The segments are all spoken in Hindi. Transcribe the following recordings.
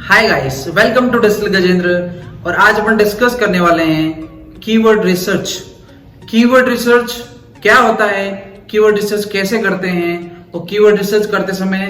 Hi guys, welcome to digital Gajendra. और आज अपन डिस्कस करने वाले हैं कीवर्ड रिसर्च। कीवर्ड रिसर्च क्या होता है, कीवर्ड रिसर्च कैसे करते हैं और कीवर्ड रिसर्च करते समय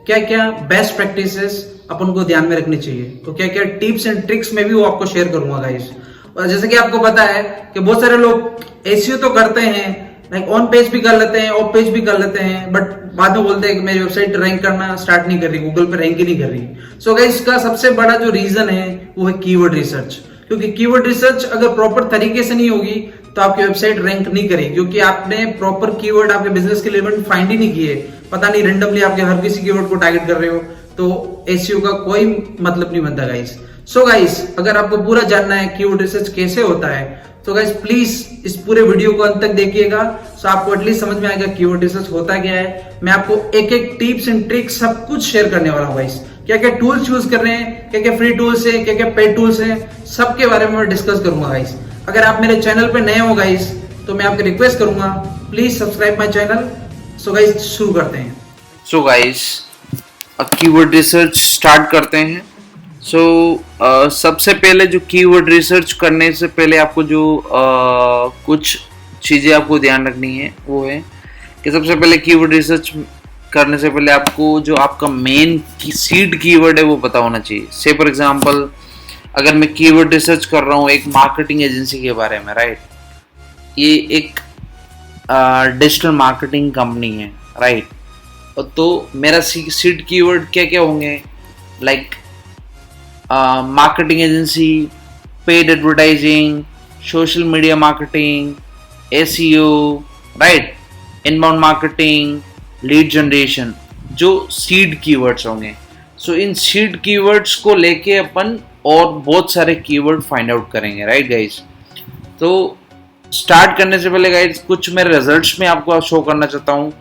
क्या क्या बेस्ट प्रैक्टिसेस अपन को ध्यान में रखनी चाहिए, तो क्या क्या टिप्स एंड ट्रिक्स में भी वो आपको शेयर करूंगा गाइस। और जैसे कि आपको पता है कि बहुत सारे लोग एसईओ तो करते हैं, लाइक ऑन पेज भी कर लेते हैं, ऑफ पेज भी कर लेते हैं, बट बाद में बोलते हैं कि मेरी वेबसाइट रैंक करना स्टार्ट नहीं कर रही, गूगल पे रैंक ही नहीं कर रही। सो गाइस, इसका सबसे बड़ा जो रीजन है वो है कीवर्ड रिसर्च। क्योंकि कीवर्ड रिसर्च अगर प्रॉपर तरीके से नहीं होगी तो आपकी वेबसाइट रैंक नहीं करेगी, क्योंकि आपने प्रॉपर कीवर्ड आपके बिजनेस के लिए फाइंड ही नहीं किए। पता नहीं रेंडमली आपके हर किसी कीवर्ड को टारगेट कर रहे हो, तो एसईओ का कोई मतलब नहीं बनता गाइस। सो गाइस, अगर आपको पूरा जानना है कीवर्ड रिसर्च कैसे होता है तो गाइस प्लीज इस पूरे वीडियो को अंत तक देखिएगा, सो आपको एटलीस्ट समझ में आएगा कीवर्ड रिसर्च होता क्या है। मैं आपको एक एक टिप्स एंड ट्रिक्स सब कुछ शेयर करने वाला हूँ गाइस। क्या क्या टूल्स यूज कर रहे हैं, क्या क्या फ्री टूल्स है, क्या क्या पेड टूल्स है, सबके बारे में मैं डिस्कस करूंगा गाइस। अगर आप मेरे चैनल पे नए हो गाइस तो मैं आपको रिक्वेस्ट करूंगा, please subscribe my channel. So guys शुरू करते हैं। So guys, keyword research start करते हैं। सबसे पहले जो कीवर्ड रिसर्च करने से पहले आपको जो कुछ चीज़ें आपको ध्यान रखनी है वो है कि सबसे पहले कीवर्ड रिसर्च करने से पहले आपको जो आपका मेन सीड कीवर्ड है वो पता होना चाहिए। से फॉर एग्जांपल, अगर मैं कीवर्ड रिसर्च कर रहा हूँ एक मार्केटिंग एजेंसी के बारे में, राइट, ये एक डिजिटल मार्केटिंग कंपनी है, राइट, तो मेरा सीड कीवर्ड क्या क्या होंगे, like marketing agency, paid advertising, social media marketing, SEO, right, inbound marketing, lead generation, जो सीड कीवर्ड्स होंगे। सो इन सीड कीवर्ड्स को लेके अपन और बहुत सारे कीवर्ड फाइंड आउट करेंगे, राइट गाइज। तो स्टार्ट करने से पहले गाइज कुछ मेरे रिजल्ट्स में आपको शो करना चाहता हूँ।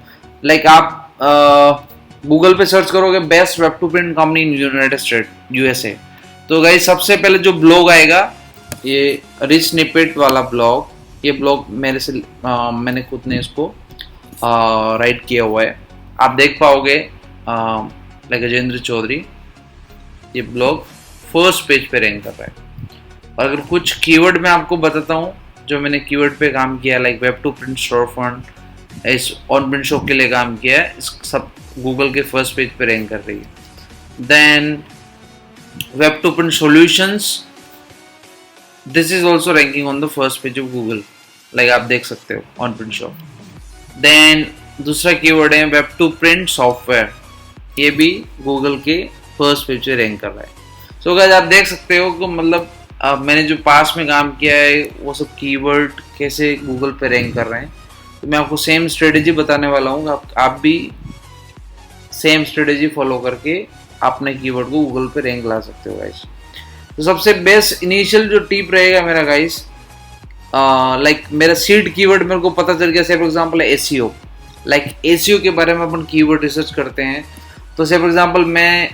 लाइक आप गूगल पे सर्च करोगे best web to print company in United state USA, तो गाइज सबसे पहले जो ब्लॉग आएगा ये रिच स्निपेट वाला ब्लॉग, ये ब्लॉग मैंने खुद ने इसको राइट किया हुआ है। आप देख पाओगे लाइक गजेंद्र चौधरी, ये ब्लॉग फर्स्ट पेज पे रैंक कर रहा है। और अगर कुछ कीवर्ड मैं आपको बताता हूँ जो मैंने कीवर्ड पे काम किया, like web to print store front, इस ऑन प्रिंट शॉप के लिए काम किया है, इस सब गूगल के फर्स्ट पेज पे रैंक कर रही है। Then web to print solutions, this is also ranking on the first page of Google, like आप देख सकते हो ऑन प्रिंट शॉप। देन दूसरा कीवर्ड है वेब टू प्रिंट सॉफ्टवेयर, ये भी गूगल के फर्स्ट पेज पे रैंक कर रहा है। सो गाइस, आप देख सकते हो कि मतलब मैंने जो पास में काम किया है वो सब कीवर्ड कैसे गूगल पे रैंक कर रहे हैं। तो मैं आपको सेम स्ट्रेटेजी बताने वाला हूँ, आप भी सेम स्ट्रेटेजी फॉलो करके अपने कीवर्ड को गूगल पे रैंक ला सकते हो गाइस। तो सबसे बेस्ट इनिशियल जो टिप रहेगा मेरा गाइस, लाइक मेरा सीड कीवर्ड मेरे को पता चल गया, से for example SEO. Like SEO के बारे में अपन कीवर्ड रिसर्च करते हैं, तो से फॉर एग्जांपल मैं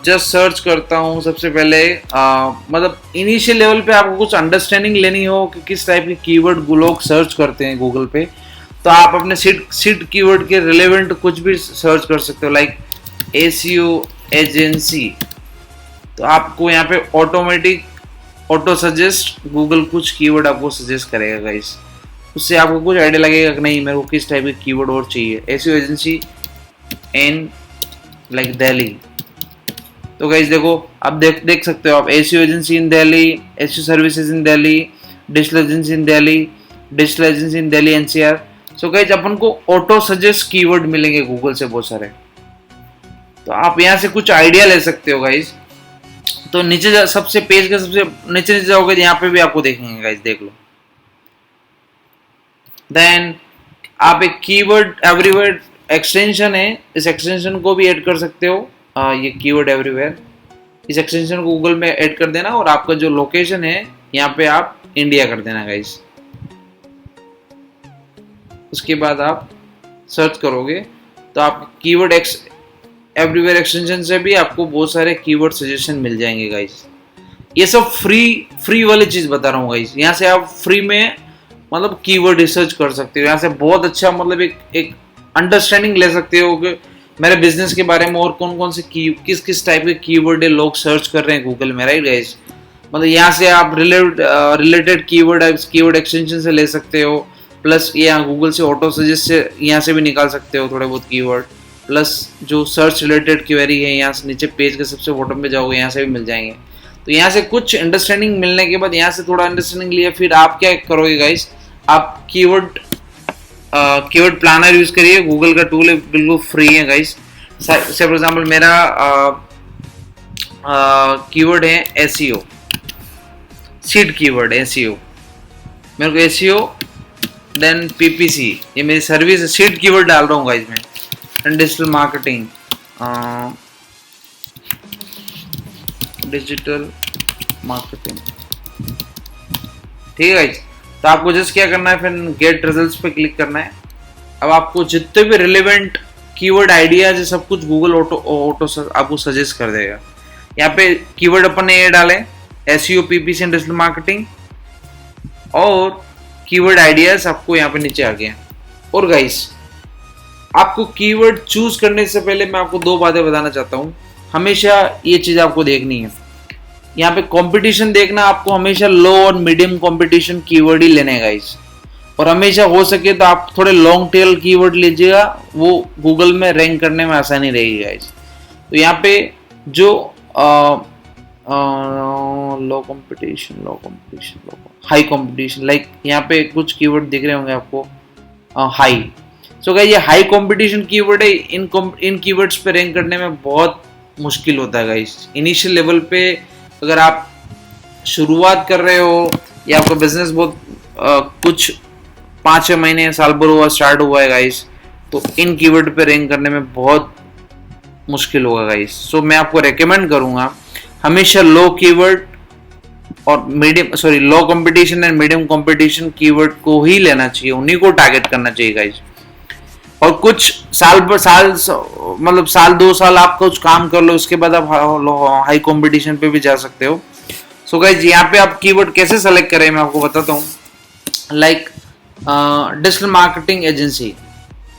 जस्ट सर्च करता हूँ। सबसे पहले मतलब इनिशियल लेवल पे आपको कुछ अंडरस्टैंडिंग लेनी हो कि किस टाइप के कीवर्ड लोग सर्च करते हैं गूगल पे, तो आप अपने सीड कीवर्ड के रिलेवेंट कुछ भी सर्च कर सकते हो, लाइक एसईओ एजेंसी। तो आपको यहाँ पे ऑटोमेटिक ऑटो सजेस्ट गूगल कुछ कीवर्ड आपको सजेस्ट करेगा गाइस, उससे आपको कुछ आइडिया लगेगा कि नहीं मेरे को किस टाइप के कीवर्ड और चाहिए। SEO agency in like Delhi, तो गाइस देखो आप देख सकते हो आप SEO agency in Delhi, SEO services in Delhi, digital agency in Delhi, digital agency in Delhi NCR. So guys अपन को ऑटो सजेस्ट कीवर्ड मिलेंगे गूगल से बहुत सारे, तो आप यहाँ से कुछ आइडिया ले सकते हो गाइस। तो नीचे सबसे पेज के सबसे नीचे जाओगे, यहाँ पे भी आपको देखेंगे गाइस, देख लो। देन आप एक कीवर्ड एवरीवेयर एक्सटेंशन है, इस एक्सटेंशन को भी ऐड कर सकते हो। ये कीवर्ड एवरीवेयर, इस एक्सटेंशन को गूगल में ऐड कर देना और आपका जो लोकेशन है यहाँ पे आप इंडिया कर देना गाइस। उसके बाद आप सर्च करोगे तो आप कीवर्ड एवरीवेयर एक्सटेंशन से भी आपको बहुत सारे कीवर्ड सजेशन मिल जाएंगे गाइस। ये सब फ्री वाली चीज बता रहा हूँ गाइस, यहाँ से आप फ्री में मतलब कीवर्ड रिसर्च कर सकते हो। यहाँ से बहुत अच्छा मतलब एक अंडरस्टैंडिंग ले सकते हो कि मेरे बिजनेस के बारे में और कौन कौन से किस किस टाइप के कीवर्ड लोग सर्च कर रहे हैं गूगल में, राइट गाइस। मतलब यहाँ से आप रिलेटेड कीवर्ड एक्सटेंशन से ले सकते हो, प्लस यहाँ गूगल से ऑटो सजेस्ट से यहाँ से भी निकाल सकते हो थोड़े बहुत कीवर्ड, प्लस जो सर्च रिलेटेड क्वेरी है यहाँ से नीचे पेज के सबसे बॉटम पे जाओगे यहाँ से भी मिल जाएंगे। तो यहाँ से कुछ अंडरस्टैंडिंग मिलने के बाद, यहाँ से थोड़ा अंडरस्टैंडिंग लिया, फिर आप क्या करोगे गाइस, आप कीवर्ड प्लानर यूज करिए। गूगल का टूल है, बिल्कुल फ्री है गाइस। से फॉर एग्जांपल मेरा कीवर्ड है एसईओ, सीड कीवर्ड एसईओ, मेरे को एसईओ देन पीपीसी, ये मेरी सर्विस है, सीड कीवर्ड डाल रहा हूँ गाइस मैं, डिजिटल मार्केटिंग, ठीक है गाइस। तो आपको जस्ट क्या करना है, फिर गेट रिजल्ट्स पे क्लिक करना है। अब आपको जितने भी रिलेवेंट कीवर्ड आइडियाज है सब कुछ गूगल ऑटो आपको सजेस्ट कर देगा। यहाँ पे कीवर्ड अपन ने ये डाले SEO, PPC and digital marketing, और कीवर्ड आइडियाज आपको यहाँ पे नीचे आ गया। और गाइस आपको कीवर्ड चूज करने से पहले मैं आपको दो बातें बताना चाहता हूँ। हमेशा ये चीज आपको देखनी है, यहाँ पे कंपटीशन देखना, आपको हमेशा लो और मीडियम कंपटीशन कीवर्ड ही लेने हैं गाइस। और हमेशा हो सके तो आप थोड़े लॉन्ग टेल कीवर्ड लीजिएगा, वो गूगल में रैंक करने में आसानी रहेगी गाइस। तो यहाँ पे जो लो कंपटीशन, हाई कंपटीशन, लाइक यहाँ पे कुछ कीवर्ड दिख रहे होंगे आपको, हाई। सो गाइस ये हाई कंपटीशन कीवर्ड है, इन कीवर्ड्स पे रैंक करने में बहुत मुश्किल होता है गाइस। इनिशियल लेवल पे अगर आप शुरुआत कर रहे हो या आपका बिजनेस बहुत कुछ 5-6 महीने साल भर हुआ स्टार्ट हुआ है गाइस, तो इन कीवर्ड पे रैंक करने में बहुत मुश्किल होगा गाइस। सो मैं आपको रेकमेंड करूंगा हमेशा लो कीवर्ड और low competition and medium competition keyword को ही लेना चाहिए, उन्हीं को टारगेट करना चाहिए गाइस। और कुछ साल 2 साल आप कुछ काम कर लो, उसके बाद आप हाई कंपटीशन पे भी जा सकते हो। सो गाइस यहाँ पे आप कीवर्ड कैसे सेलेक्ट करें मैं आपको बताता हूँ। लाइक डिजिटल मार्केटिंग एजेंसी,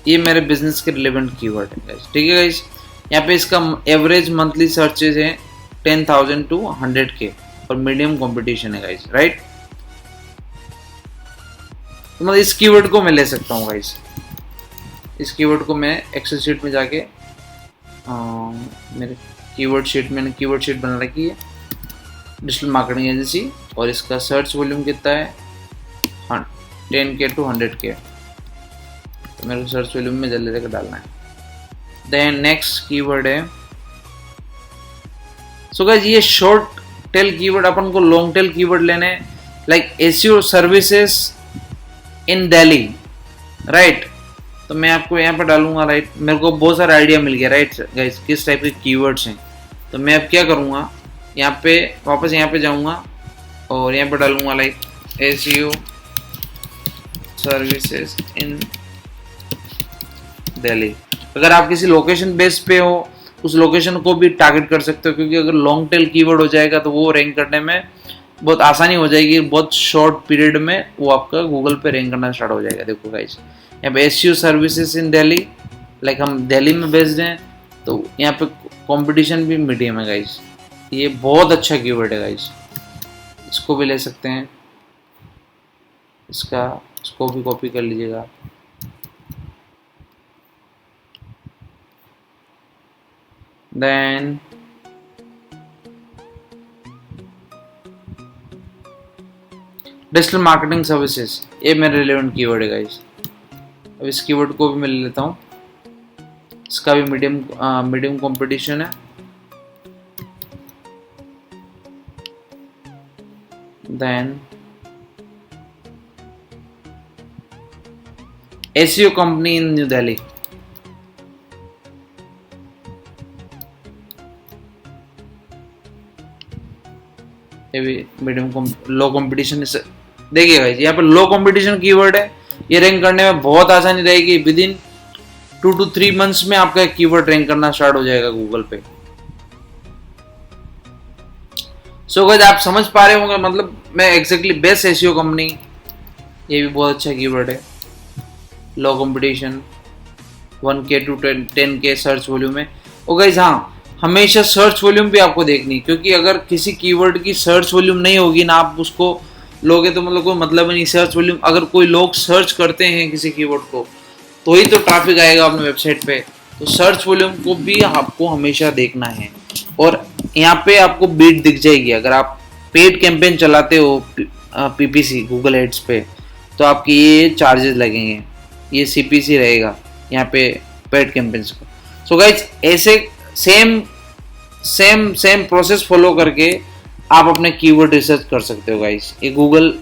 ये मेरे बिजनेस के रिलेवेंट कीवर्ड है गाइस, ठीक है गाइस। यहाँ पे इसका एवरेज मंथली सर्चेज है 10,000 to 100K और मीडियम कंपटीशन है गाइस, राइट। तो मतलब इस कीवर्ड को मैं ले सकता हूँ गाइस। इस कीवर्ड को मैं एक्सेल शीट में जाके मेरे कीवर्ड शीट, मैंने कीवर्ड शीट बना रखी है डिजिटल मार्केटिंग एजेंसी, और इसका सर्च वॉल्यूम कितना है 10K to 100K, तो मेरे को सर्च वॉल्यूम में जल्दी लेकर डालना है। देन नेक्स्ट कीवर्ड है, सो गाइस ये शॉर्ट टेल कीवर्ड, अपन को लॉन्ग टेल कीवर्ड लेने, like SEO services in Delhi, right. तो मैं आपको यहाँ पर डालूंगा, राइट। मेरे को बहुत सारा आइडिया मिल गया, राइट गाइस, किस टाइप के कीवर्ड्स हैं। तो मैं अब क्या करूँगा, यहाँ पे वापस यहाँ पे जाऊँगा और यहाँ पे डालूंगा like SEO services in Delhi. अगर आप किसी लोकेशन बेस पे हो, उस लोकेशन को भी टारगेट कर सकते हो, क्योंकि अगर लॉन्ग टेल कीवर्ड हो जाएगा तो वो रैंक करने में बहुत आसानी हो जाएगी, बहुत शॉर्ट पीरियड में वो आपका गूगल पे रैंक करना स्टार्ट हो जाएगा। देखो गाइस यहाँ पे SEO services in Delhi, like हम दिल्ली में बेस्ड हैं, तो यहाँ पे कंपटीशन भी मीडियम है गाइस। ये बहुत अच्छा कीवर्ड है गाइस, इसको भी ले सकते हैं, इसको भी कॉपी कर लीजिएगा। देन डिजिटल मार्केटिंग सर्विसेज, ये मेरा रिलेवेंट कीवर्ड है गाइस। अब इस कीवर्ड को भी मैं ले लेता हूँ, इसका भी मीडियम कंपटीशन है। Then SEO company in New Delhi, ये भी लो कंपटीशन। देखिए गाइस यहाँ पर लो कंपटीशन कीवर्ड है, ये रैंक करने में बहुत आसानी रहेगी। विद इन 2 to 3 मंथ्स में आपका कीवर्ड रैंक करना स्टार्ट हो जाएगा गूगल पे। सो गाइस आप समझ पा रहे होंगे, मतलब मैं एग्जैक्टली बेस्ट एसईओ कंपनी, ये भी बहुत अच्छा कीवर्ड है, low competition. 1K to 10K search volume है। और गाइस हाँ, हमेशा सर्च वॉल्यूम भी आपको देखनी, क्योंकि अगर किसी कीवर्ड की सर्च वॉल्यूम नहीं होगी ना, आप उसको लोगे तो मतलब कोई मतलब ही नहीं। सर्च वॉल्यूम, अगर कोई लोग सर्च करते हैं किसी कीवर्ड को तो ही तो ट्रैफिक आएगा अपने वेबसाइट पे। तो सर्च वॉल्यूम को भी आपको हमेशा देखना है। और यहाँ पे आपको बीट दिख जाएगी। अगर आप पेड कैंपेन चलाते हो PPC गूगल एड्स पे, तो आपके ये चार्जेस लगेंगे, ये CPC रहेगा यहाँ पे पेड कैंपेन्स को। सो गाइज ऐसे सेम प्रोसेस फॉलो करके आप अपने कीवर्ड रिसर्च कर सकते हो गाइज। ये गूगल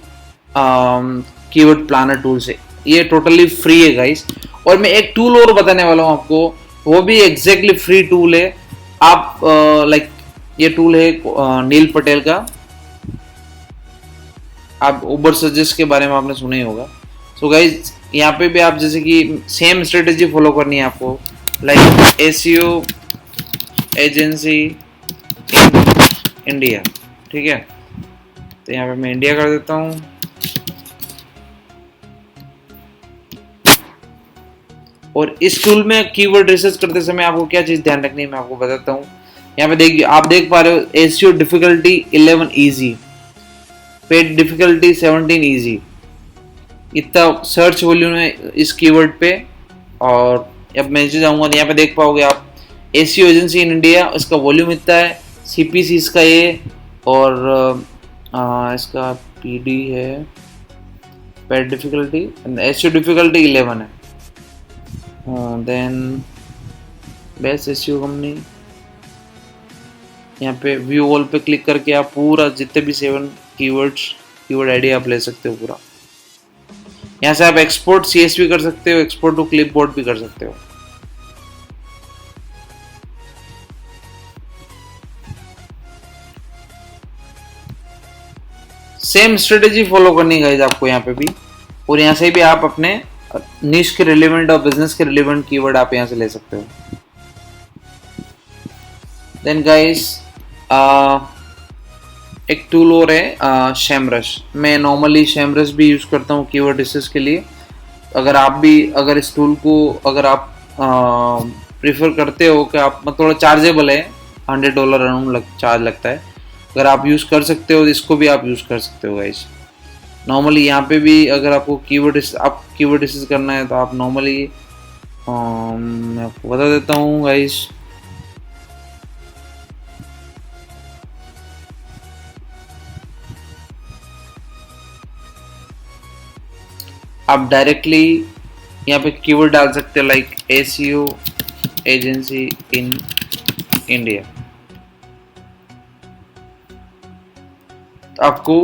कीवर्ड प्लानर टूल से, ये टोटली फ्री है गाइज। और मैं एक टूल और बताने वाला हूँ आपको, वो भी एग्जैक्टली फ्री टूल है। आप लाइक ये टूल है नील पटेल का। आप उबर सजेस्ट के बारे में आपने सुना ही होगा। सो गाइज यहाँ पे भी आप जैसे कि सेम स्ट्रेटेजी फॉलो करनी है आपको, लाइक SEO एजेंसी इंडिया, ठीक है। तो यहाँ पे मैं इंडिया कर देता हूँ। और इस टूल में कीवर्ड रिसर्च करते समय आपको क्या चीज ध्यान रखनी है मैं आपको बताता हूँ। यहाँ पे देखिए, आप देख पा रहे हो SEO difficulty 11 easy, paid difficulty 17 easy. इतना सर्च वॉल्यूम है इस कीवर्ड पे। और अब मैं नीचे जाऊँगा तो यहाँ पे देख पाओगे आप SEO एजेंसी इन इंडिया, इसका वॉल्यूम इतना है, CPC इसका ये, और इसका PD है, पेड डिफिकल्टी, SEO डिफिकल्टी 11 है। देन बेस्ट SEO कंपनी, यहाँ पे व्यू ऑल पे क्लिक करके आप पूरा जितने भी 7 कीवर्ड आईडी आप ले सकते हो पूरा। यहाँ से आप एक्सपोर्ट CSV कर सकते हो, एक्सपोर्ट टू क्लिपबोर्ड भी कर सकते हो। सेम स्ट्रेटेजी फॉलो करनी है गाइस आपको यहाँ पे भी। और यहाँ से भी आप अपने निश के रिलेवेंट और बिजनेस के रिलेवेंट कीवर्ड आप यहाँ से ले सकते हो। देन गाइस एक टूल और है SEMrush। मैं नॉर्मली SEMrush भी यूज करता हूँ कीवर्ड रिसर्च के लिए। अगर इस टूल को अगर आप प्रीफर करते हो कि आप थोड़ा चार्जेबल है, $100 अराउंड चार्ज लगता है, अगर आप यूज कर सकते हो तो इसको भी आप यूज कर सकते हो गाइस। नॉर्मली यहाँ पे भी अगर आपको कीवर्ड रिसर्च करना है तो आप नॉर्मली मैं आपको बता देता हूँ गाइस। आप डायरेक्टली यहाँ पे कीवर्ड डाल सकते हो, like SEO agency in India. तो आपको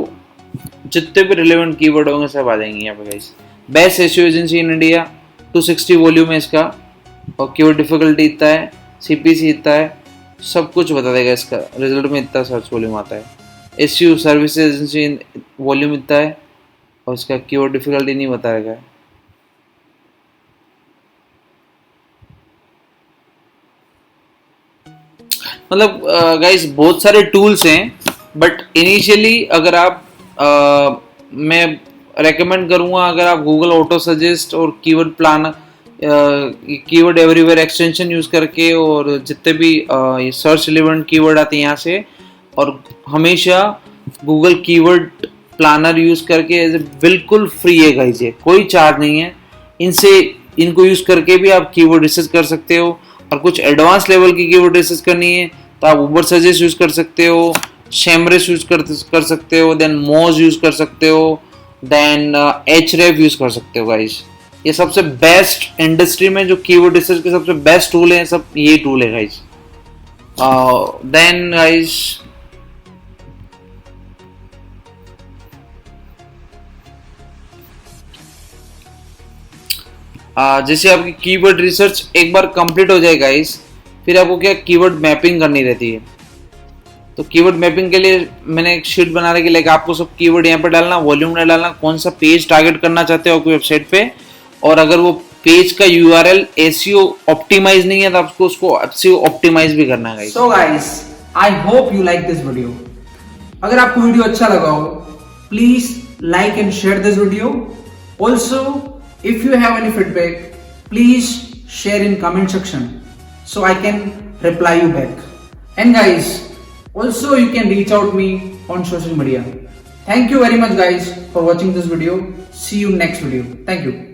जितने भी रिलेवेंट कीवर्ड होंगे सब आ जाएंगे यहाँ पे guys. Best SEO agency in India, 260 volume है इसका, और कीवर्ड डिफिकल्टी इतना है, CPC इतना है, सब कुछ बता देगा इसका। रिजल्ट में इतना सर्च वॉल्यूम आता है। SEO सर्विस एजेंसी वॉल्यूम इतना है, और इसका कीवर्ड डिफिकल्टी नहीं बताएगा। मतलब गाइस बहुत सारे टूल्स हैं, बट इनिशियली अगर आप मैं रेकमेंड करूंगा, अगर आप गूगल ऑटो सजेस्ट और keyword planner, keyword everywhere extension use करके, और जितने भी ये सर्च रिलेवेंट कीवर्ड आते हैं यहाँ से, और हमेशा गूगल कीवर्ड प्लानर यूज करके, बिल्कुल फ्री है गाइस, ये कोई चार्ज नहीं है। इनको यूज करके भी आप कीवर्ड रिसर्च कर सकते हो। और कुछ एडवांस लेवल की कीवर्ड रिसर्च करनी है तो आप उबर सजेस्ट यूज कर सकते हो, SEMrush यूज कर सकते हो, देन मोज यूज कर सकते हो, देन Ahref यूज कर सकते हो गाइस। ये सबसे बेस्ट इंडस्ट्री में जो कीवर्ड रिसर्च के सबसे बेस्ट टूल है, सब ये टूल है गाइस। देन गाइस जैसे आपकी कीवर्ड रिसर्च एक बार कंप्लीट हो जाए गाइस, फिर आपको क्या कीवर्ड मैपिंग करनी रहती है। तो कीवर्ड मैपिंग के लिए मैंने एक शीट बना रखी, लाइक आपको सब कीवर्ड यहाँ पे डालना, वॉल्यूम में डालना, कौन सा पेज टारगेट करना चाहते हो आपकी वेबसाइट पे, और अगर वो पेज का URL SEO ऑप्टिमाइज नहीं है तो आपको उसको SEO ऑप्टिमाइज भी करना है। So guys, I hope you like this video. अगर आपको वीडियो अच्छा लगा हो, please like and share this video. Also, if you have any feedback, please share in comment section so I can reply you back. And guys, also you can reach out me on social media. Thank you very much guys for watching this video. See you next video. Thank you.